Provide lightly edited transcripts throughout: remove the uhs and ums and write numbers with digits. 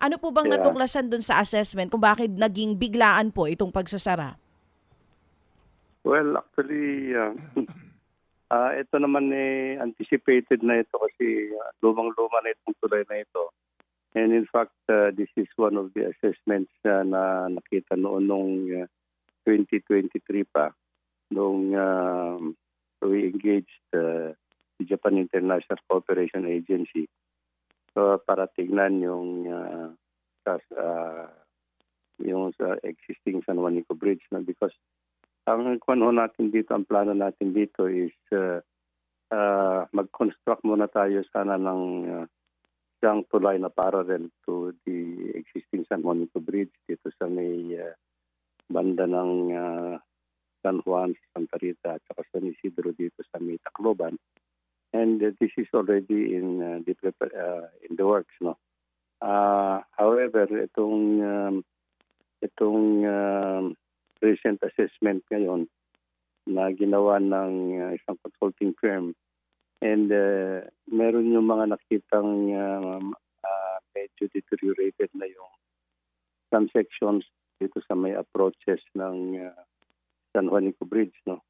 Ano po bang Yeah. natuklasan dun sa assessment kung bakit naging biglaan po itong pagsasara? Well, actually, ito naman anticipated na ito kasi lumang-luma na itong tulay na ito. And in fact, this is one of the assessments na nakita noon nung 2023 pa, nung we engaged the Japan International Cooperation Agency para tignan yung sa existing San Juanico Bridge na because ang natin dito, ang plano natin dito is mag-construct muna tayo sana ng isang tulay na parallel to the existing San Juanico Bridge dito sa may banda ng San Juan, Santa Rita at saka San Isidro dito sa may Tacloban. And this is already in the works, no. However, itong recent assessment ngayon na ginawa ng isang consulting firm and meron yung mga nakitang medyo deteriorated na yung some sections dito sa may approaches ng San Juanico Bridge, no.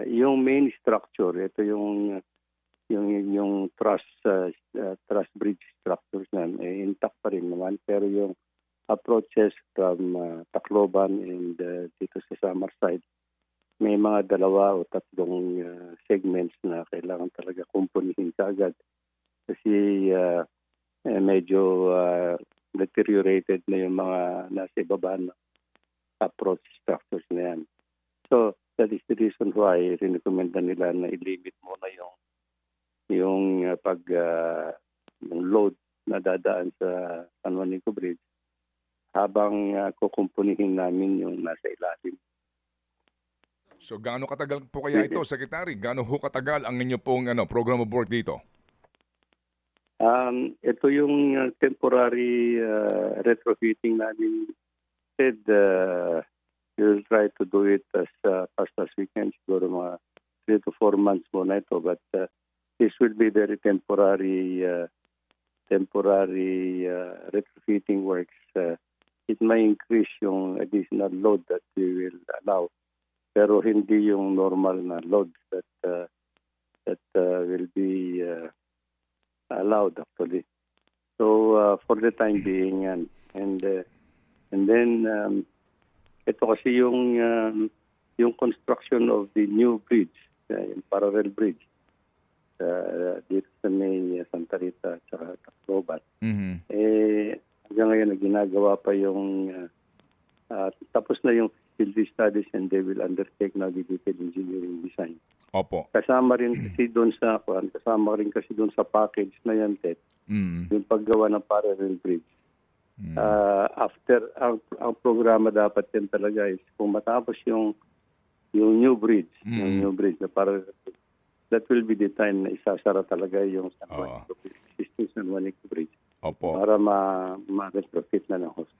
Yung main structure, ito yung truss bridge structures na intact pa rin naman, pero yung approaches from Tacloban and dito sa Samar side, may mga 2 o 3 segments na kailangan talaga kumpunihin kaagad kasi medyo deteriorated na yung mga nasa ibaba na approach structures na yan. So that is the reason why rinekomenda nila na i-limit muna yung load na dadaan sa San Juanico Bridge habang kukumpunihin namin yung nasa ilalim. So gaano katagal po kaya ito, Secretary? Gaano ho katagal ang inyo pong program of work dito? Ito yung temporary retrofitting namin. Said we'll try to do it as fast as we can. Siguro mga 3 to 4 months muna ito. But this will be very temporary retrofitting works. It may increase yung additional load that we will allow. Pero hindi yung normal na load that will be allowed actually. So for the time being yan. And then ito kasi yung construction of the new bridge, yung parallel bridge dito sa may Santa Rita at saka Tacloban. Mm-hmm. Hanggang ngayon ginagawa pa yung tapos na yung feasibility studies and they will undertake now the detailed engineering design. Opo. Kasama rin kasi doon sa package na yan, Ted, yung paggawa ng parallel bridge. After ang programa dapat yan talaga is kung matapos yung new bridge, yung new bridge na parallel bridge, that will be the time na isasara talaga yung San Juanico Bridge, existing San Juanico Bridge. Opo. Para ma-retrofit na ng hospital.